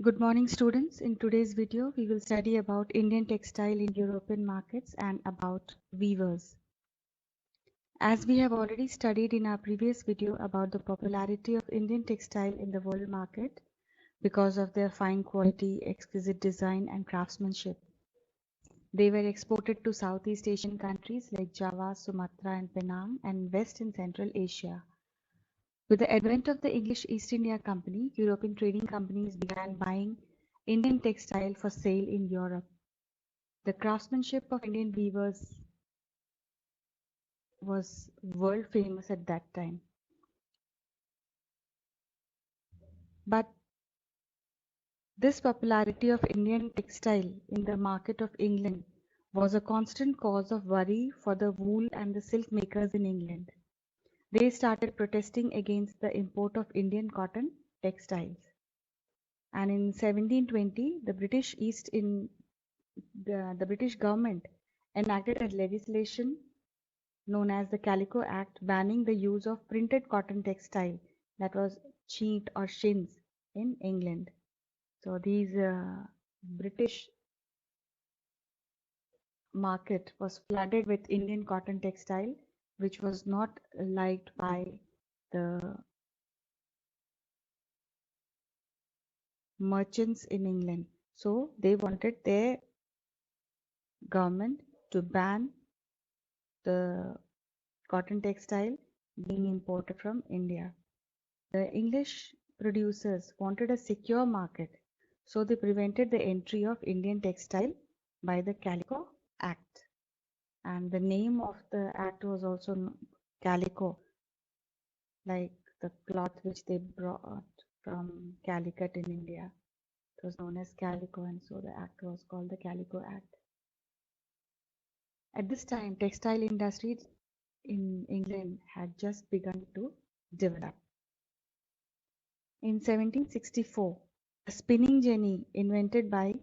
Good morning, students. In today's video, we will study about Indian textile in European markets and about weavers. As we have already studied in our previous video about the popularity of Indian textile in the world market because of their fine quality, exquisite design and craftsmanship. They were exported to Southeast Asian countries like Java, Sumatra and Penang and West and Central Asia. With the advent of the English East India Company, European trading companies began buying Indian textile for sale in Europe. The craftsmanship of Indian weavers was world famous at that time. But this popularity of Indian textile in the market of England was a constant cause of worry for the wool and the silk makers in England. They started protesting against the import of Indian cotton textiles. And in 1720, the British government enacted a legislation known as the Calico Act, banning the use of printed cotton textile that was cheat or shins in England. So these British market was flooded with Indian cotton textile, which was not liked by the merchants in England. So they wanted their government to ban the cotton textile being imported from India. The English producers wanted a secure market, so they prevented the entry of Indian textile by the Calico Act. And the name of the act was also Calico, like the cloth which they brought from Calicut in India. It was known as Calico, and so the act was called the Calico Act. At this time, textile industry in England had just begun to develop. In 1764, a spinning jenny invented by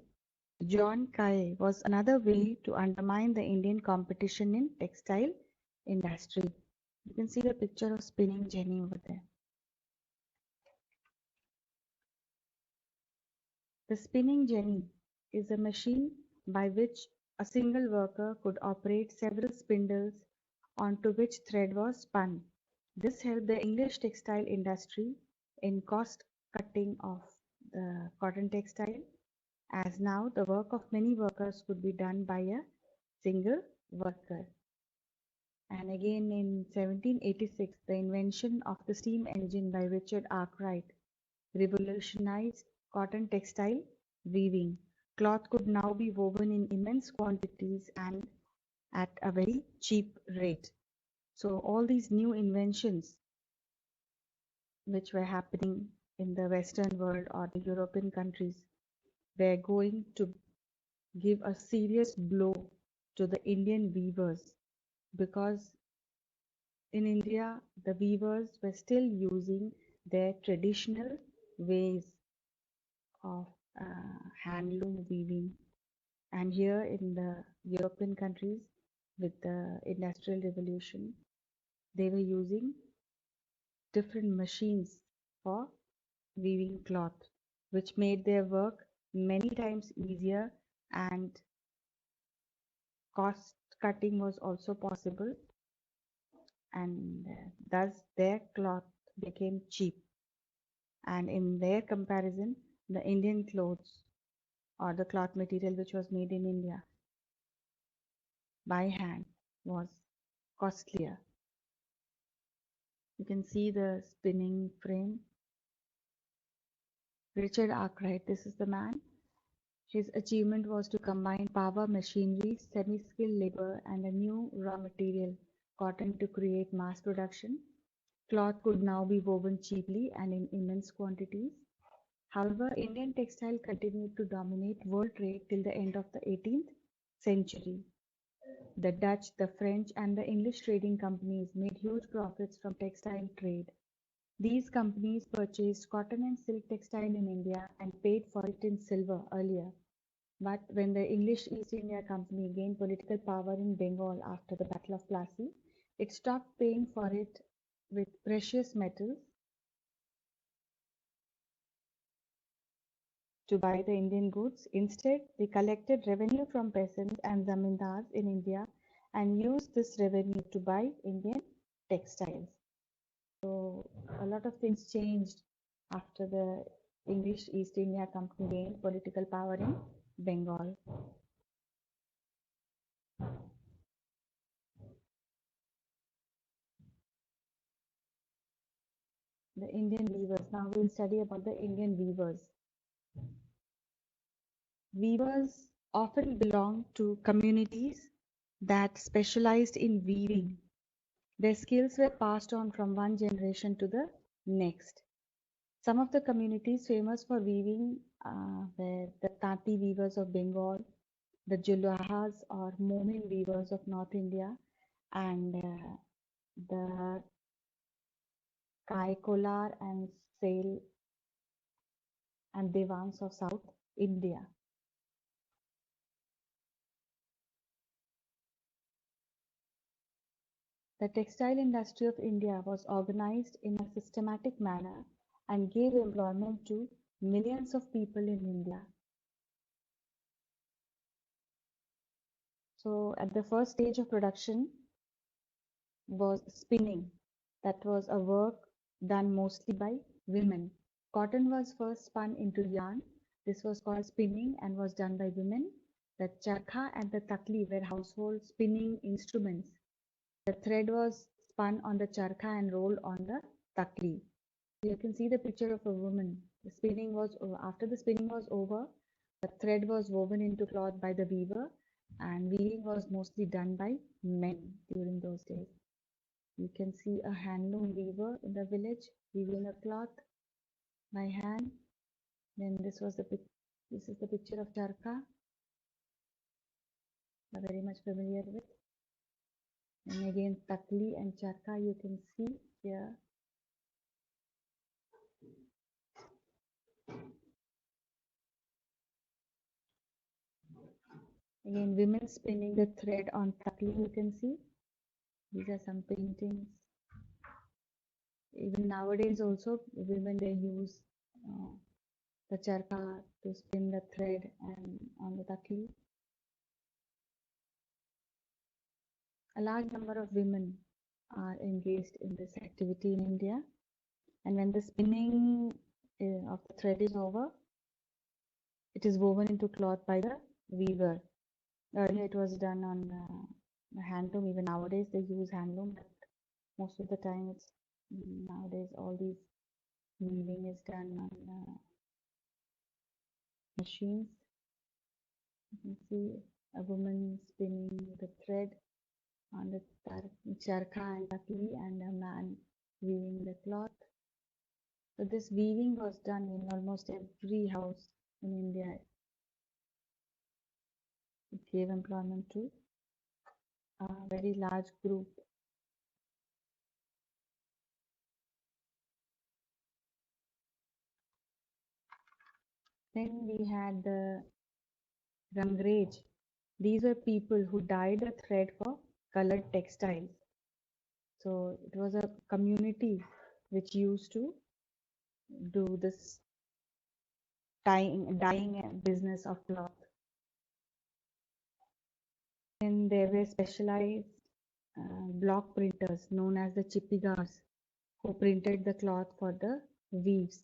John Kaye was another way to undermine the Indian competition in textile industry. You can see the picture of spinning jenny over there. The spinning jenny is a machine by which a single worker could operate several spindles onto which thread was spun. This helped the English textile industry in cost cutting of the cotton textile, as now the work of many workers could be done by a single worker. And again in 1786, the invention of the steam engine by Richard Arkwright revolutionized cotton textile weaving. Cloth could now be woven in immense quantities and at a very cheap rate. So all these new inventions which were happening in the Western world or the European countries were going to give a serious blow to the Indian weavers, because in India the weavers were still using their traditional ways of handloom weaving, and here in the European countries with the Industrial Revolution they were using different machines for weaving cloth, which made their work many times easier, and cost cutting was also possible, and thus their cloth became cheap. And in their comparison, the Indian clothes or the cloth material which was made in India by hand was costlier. You can see the spinning frame. Richard Arkwright, this is the man. His achievement was to combine power machinery, semi-skilled labor, and a new raw material, cotton, to create mass production. Cloth could now be woven cheaply and in immense quantities. However, Indian textile continued to dominate world trade till the end of the 18th century. The Dutch, the French, and the English trading companies made huge profits from textile trade. These companies purchased cotton and silk textile in India and paid for it in silver earlier. But when the English East India Company gained political power in Bengal after the Battle of Plassey, it stopped paying for it with precious metals to buy the Indian goods. Instead, they collected revenue from peasants and zamindars in India and used this revenue to buy Indian textiles. So a lot of things changed after the English East India Company gained political power in Bengal. The Indian weavers. Now we'll study about the Indian weavers. Weavers often belong to communities that specialized in weaving. Their skills were passed on from one generation to the next. Some of the communities famous for weaving were the Tati weavers of Bengal, the Julahas or Momin weavers of North India, and the Kaikolar and Sale and Devans of South India. The textile industry of India was organized in a systematic manner and gave employment to millions of people in India. So, at the first stage of production was spinning. That was a work done mostly by women. Cotton was first spun into yarn. This was called spinning and was done by women. The charkha and the takli were household spinning instruments. The thread was spun on the charkha and rolled on the takli. You can see the picture of a woman. The spinning was after the spinning was over, the thread was woven into cloth by the weaver, and weaving was mostly done by men during those days. You can see a handloom weaver in the village weaving a cloth by hand. Then this is the picture of charkha, I'm very much familiar with. And again takli and charkha you can see here. Again women spinning the thread on takli you can see. These are some paintings. Even nowadays also women they use the charkha to spin the thread and on the takli. A large number of women are engaged in this activity in India, and when the spinning of the thread is over, it is woven into cloth by the weaver. Earlier it was done on handloom. Even nowadays they use handloom, but most of the time it's nowadays all these weaving is done on machines. You can see a woman spinning the thread on the charkha and takli, and a man weaving the cloth. So this weaving was done in almost every house in India. It gave employment to a very large group. Then we had the Rangrej. These were people who dyed the thread for colored textiles. So it was a community which used to do this dyeing business of cloth. Then there were specialized block printers known as the chippigars who printed the cloth for the weaves.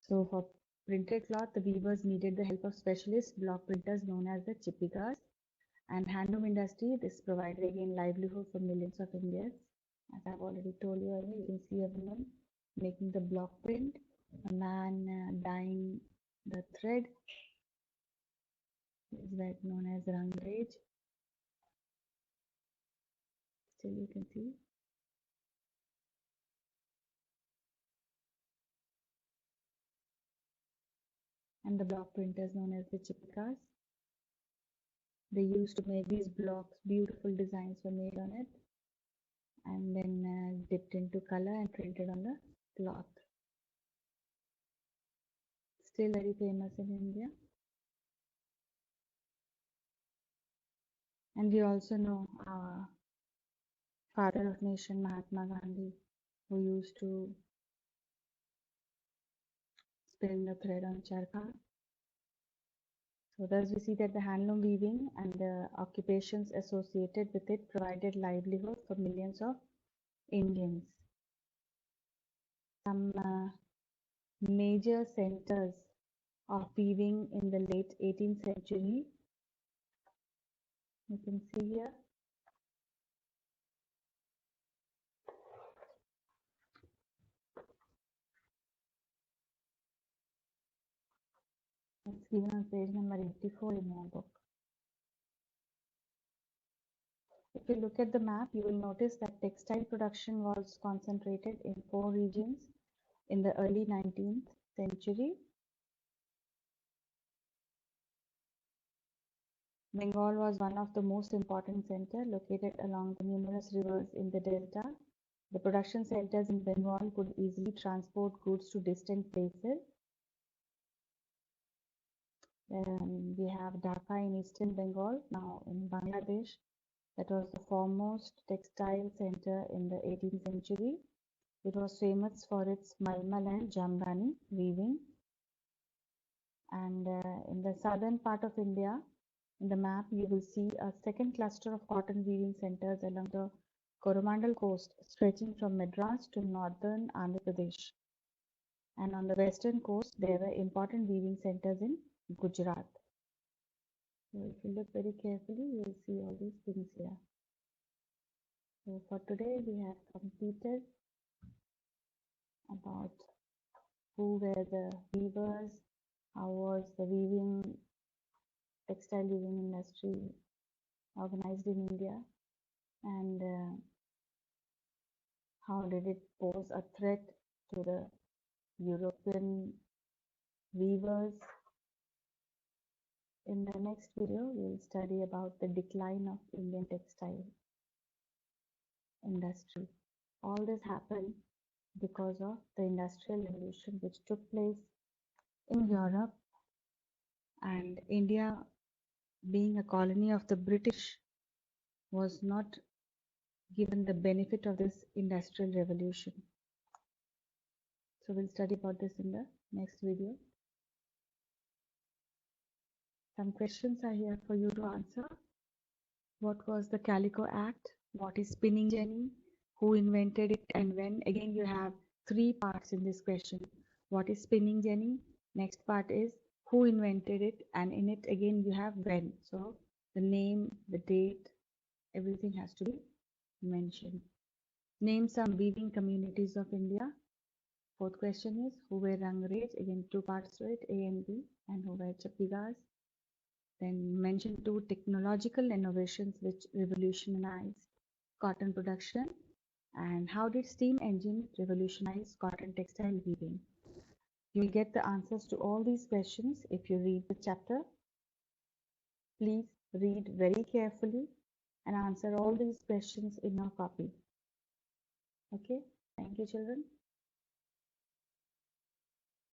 So for printed cloth, the weavers needed the help of specialist block printers known as the chippigars. And handloom industry, this provided again livelihood for millions of Indians. As I've already told you earlier, you can see a woman making the block print, a man dyeing the thread, is that known as Rangrej. Still you can see. And the block printers known as the chipkas. They used to make these blocks, beautiful designs were made on it, and then dipped into color and printed on the cloth. Still very famous in India. And we also know our father of nation Mahatma Gandhi, who used to spin the thread on charkha. So thus we see that the handloom weaving and the occupations associated with it provided livelihood for millions of Indians. Some major centers of weaving in the late 18th century, you can see here. It's given on page number 84 in your book. If you look at the map, you will notice that textile production was concentrated in 4 regions in the early 19th century. Bengal was one of the most important centers located along the numerous rivers in the delta. The production centers in Bengal could easily transport goods to distant places. We have Dhaka in eastern Bengal, now in Bangladesh. That was the foremost textile center in the 18th century. It was famous for its Malmal and Jamdani weaving. And in the southern part of India, in the map, you will see a second cluster of cotton weaving centers along the Coromandel coast, stretching from Madras to northern Andhra Pradesh. And on the western coast, there were important weaving centers in Gujarat. So if you look very carefully, you will see all these things here. So for today, we have completed about who were the weavers, how was the textile weaving industry organized in India, and how did it pose a threat to the European weavers. In the next video, we will study about the decline of Indian textile industry. All this happened because of the Industrial Revolution which took place in Europe, and India, being a colony of the British, was not given the benefit of this Industrial Revolution. So we'll study about this in the next video. Some questions are here for you to answer. What was the Calico Act? What is spinning jenny? Who invented it and when? Again, you have 3 parts in this question. What is spinning jenny? Next part is who invented it, and in it again you have when. So the name, the date, everything has to be mentioned. Name some weaving communities of India. 4th question is who were Rangrej? Again 2 parts to it, A and B, and who were Chappigas. Then mention 2 technological innovations which revolutionized cotton production, and how did steam engine revolutionize cotton textile weaving. You will get the answers to all these questions if you read the chapter. Please read very carefully and answer all these questions in your copy. Okay, thank you children.